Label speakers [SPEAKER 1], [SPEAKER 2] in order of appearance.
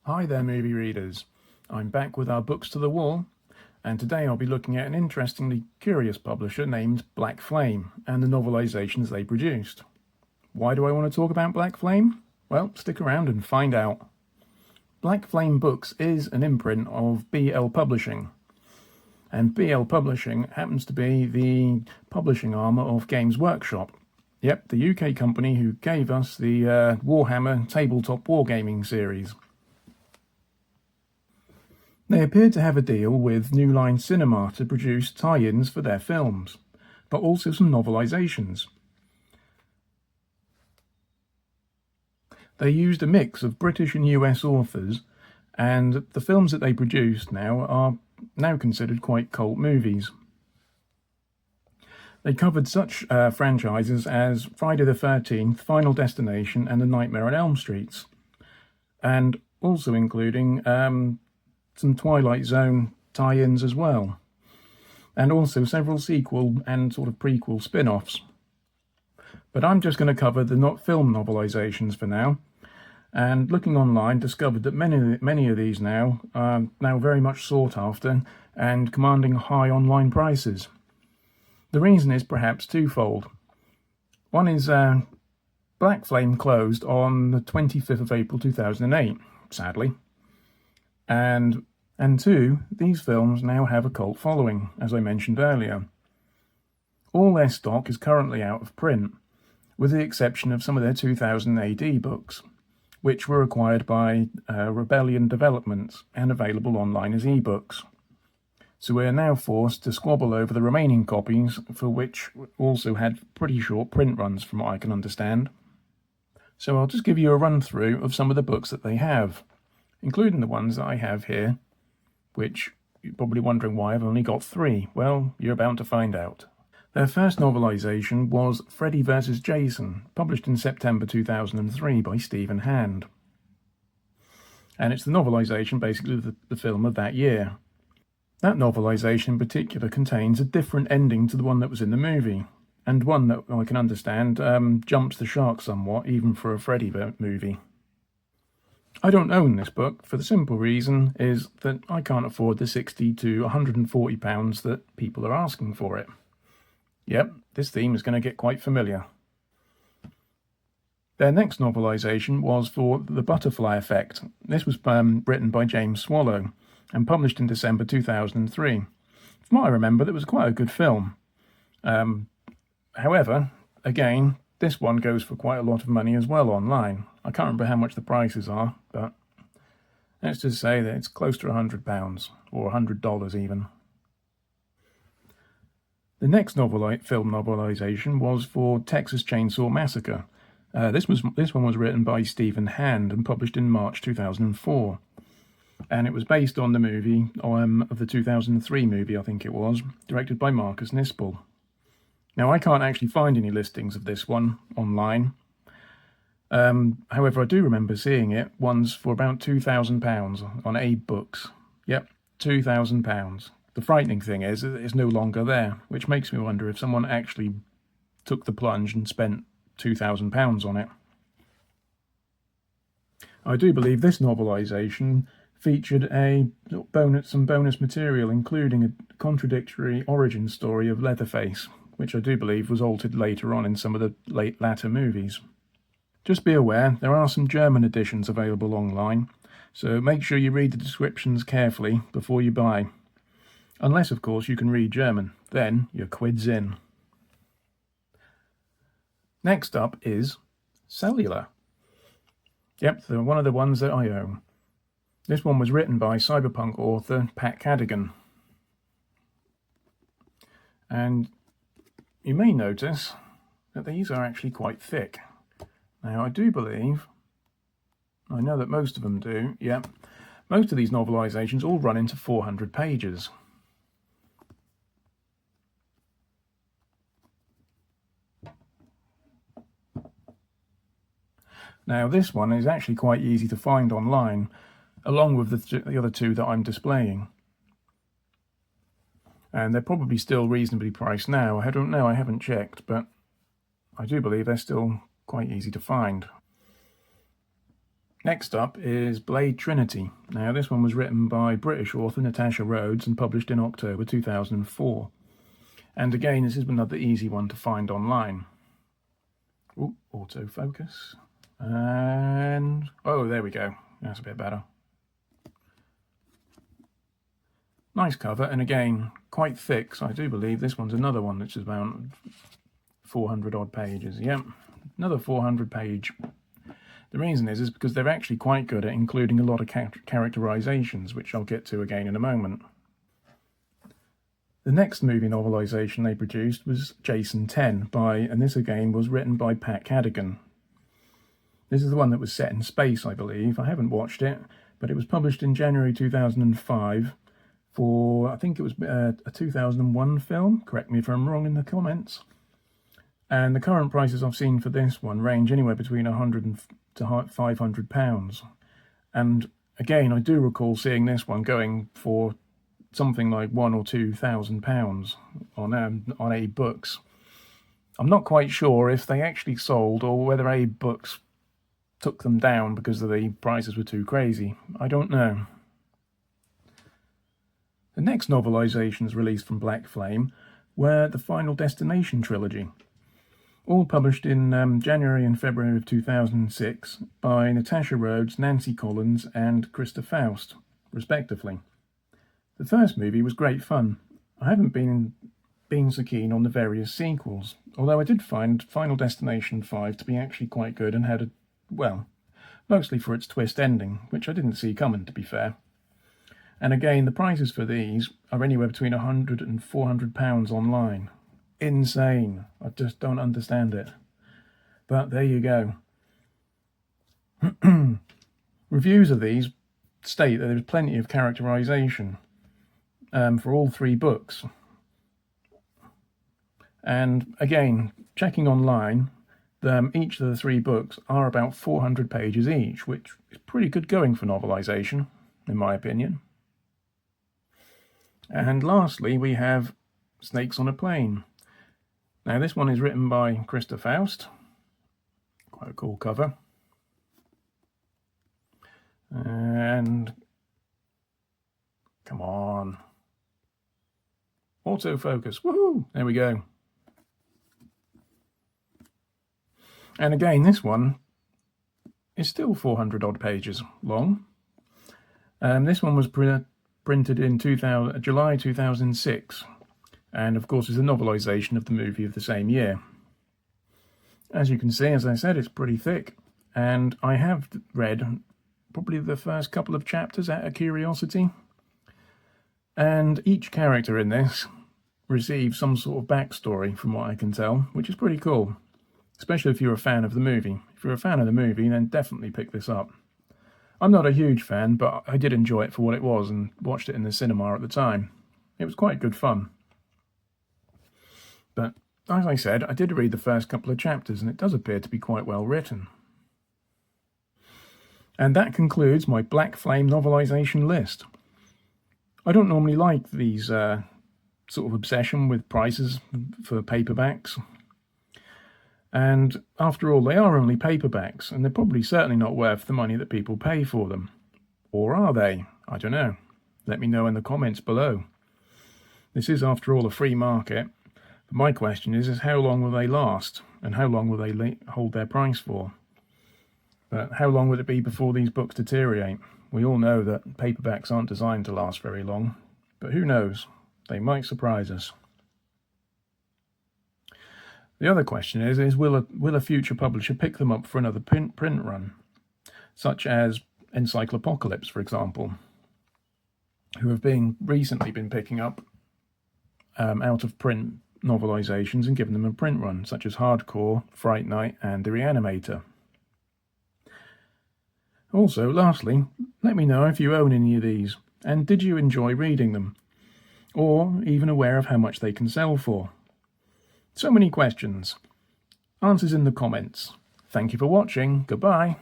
[SPEAKER 1] Hi there, movie readers. I'm back with our books to the wall, and today I'll be looking at an interestingly curious publisher named Black Flame and the novelisations they produced. Why do I want to talk about Black Flame? Well, stick around and find out. Black Flame Books is an imprint of BL Publishing, and BL Publishing happens to be the publishing arm of Games Workshop. Yep, the UK company who gave us the Warhammer tabletop wargaming series. They appeared to have a deal with New Line Cinema to produce tie-ins for their films, but also some novelisations. They used a mix of British and US authors, and the films that they produced are now considered quite cult movies. They covered such franchises as Friday the 13th, Final Destination, and The Nightmare on Elm Street, and also including some Twilight Zone tie-ins as well, and also several sequel and sort of prequel spin-offs. But I'm just going to cover the not film novelisations for now, and looking online discovered that many of these now are now very much sought after and commanding high online prices. The reason is perhaps twofold. One is Black Flame closed on the 25th of April 2008, sadly. And two, these films now have a cult following, as I mentioned earlier. All their stock is currently out of print, with the exception of some of their 2000 AD books, which were acquired by Rebellion Developments and available online as ebooks. So we're now forced to squabble over the remaining copies, for which also had pretty short print runs from what I can understand. So I'll just give you a run through of some of the books that they have, including the ones that I have here, which you're probably wondering why I've only got 3. Well, you're about to find out. Their first novelisation was Freddy vs. Jason, published in September 2003 by Stephen Hand. And it's the novelisation, basically the film of that year. That novelisation in particular contains a different ending to the one that was in the movie, and one that I can understand jumps the shark somewhat, even for a Freddy movie. I don't own this book for the simple reason is that I can't afford the £60 to £140 that people are asking for it. Yep, this theme is going to get quite familiar. Their next novelisation was for The Butterfly Effect. This was written by James Swallow and published in December 2003. From what I remember, that was quite a good film. However, again, this one goes for quite a lot of money as well online. I can't remember how much the prices are, but let's just say that it's close to £100 or $100 even. The next film novelisation was for Texas Chainsaw Massacre. This one was written by Stephen Hand and published in March 2004. And it was based on the movie of the 2003 movie, I think it was, directed by Marcus Nispel. Now, I can't actually find any listings of this one online. However, I do remember seeing it once for about £2,000 on Abe Books. Yep, £2,000. The frightening thing is it's no longer there, which makes me wonder if someone actually took the plunge and spent £2,000 on it. I do believe this novelisation featured some bonus material, including a contradictory origin story of Leatherface, which I do believe was altered later on in some of the latter movies. Just be aware, there are some German editions available online, so make sure you read the descriptions carefully before you buy. Unless, of course, you can read German. Then your quid's in. Next up is Cellular. Yep, they're one of the ones that I own. This one was written by cyberpunk author Pat Cadigan. And you may notice that these are actually quite thick. Now, I do believe, I know that most of them do, yep, most of these novelisations all run into 400 pages. Now, this one is actually quite easy to find online, along with the other 2 that I'm displaying. And they're probably still reasonably priced now. I don't know, I haven't checked, but I do believe they're still quite easy to find. Next up is Blade Trinity. Now this one was written by British author Natasha Rhodes and published in October 2004. And again, this is another easy one to find online. Ooh, autofocus. And, oh, there we go. That's a bit better. Nice cover, and again, quite thick, so I do believe this one's another one which is about 400 odd pages. Yep, another 400 page. The reason is because they're actually quite good at including a lot of characterizations, which I'll get to again in a moment. The next movie novelisation they produced was Jason 10 and this again was written by Pat Cadigan. This is the one that was set in space, I believe. I haven't watched it, but it was published in January 2005 for, I think it was a 2001 film. Correct me if I'm wrong in the comments. And the current prices I've seen for this one range anywhere between £100 to £500. And again, I do recall seeing this one going for something like £1,000 or £2,000 on Abe Books. I'm not quite sure if they actually sold or whether Abe Books took them down because the prices were too crazy. I don't know. The next novelisations released from Black Flame were the Final Destination trilogy, all published in January and February of 2006 by Natasha Rhodes, Nancy Collins and Krista Faust, respectively. The first movie was great fun. I haven't been so keen on the various sequels, although I did find Final Destination 5 to be actually quite good and had well, mostly for its twist ending, which I didn't see coming, to be fair. And again, the prices for these are anywhere between £100 and £400 online. Insane. I just don't understand it. But there you go. Reviews of these state that there's plenty of characterization for all three books. And again, checking online, each of the three books are about 400 pages each, which is pretty good going for novelisation, in my opinion. And lastly, we have Snakes on a Plane. Now, this one is written by Krista Faust. Quite a cool cover. And come on. Autofocus. Woohoo! There we go. And again, this one is still 400 odd pages long. This one was printed in July 2006, and of course is a novelisation of the movie of the same year. As you can see, as I said, it's pretty thick, and I have read probably the first couple of chapters out of curiosity, and each character in this receives some sort of backstory from what I can tell, which is pretty cool. Especially if you're a fan of the movie. If you're a fan of the movie, then definitely pick this up. I'm not a huge fan, but I did enjoy it for what it was and watched it in the cinema at the time. It was quite good fun. But, as I said, I did read the first couple of chapters, and it does appear to be quite well written. And that concludes my Black Flame novelisation list. I don't normally like these sort of obsession with prices for paperbacks. And after all, they are only paperbacks, and they're probably certainly not worth the money that people pay for them. Or are they? I don't know. Let me know in the comments below. This is, after all, a free market. But my question is how long will they last? And how long will they hold their price for? But how long would it be before these books deteriorate? We all know that paperbacks aren't designed to last very long. But who knows? They might surprise us. The other question is will a future publisher pick them up for another print run, such as Encyclopocalypse, for example, who have recently been picking up out-of-print novelisations and giving them a print run, such as Hardcore, Fright Night and The Reanimator. Also, lastly, let me know if you own any of these, and did you enjoy reading them, or even aware of how much they can sell for. So many questions. Answers in the comments. Thank you for watching. Goodbye.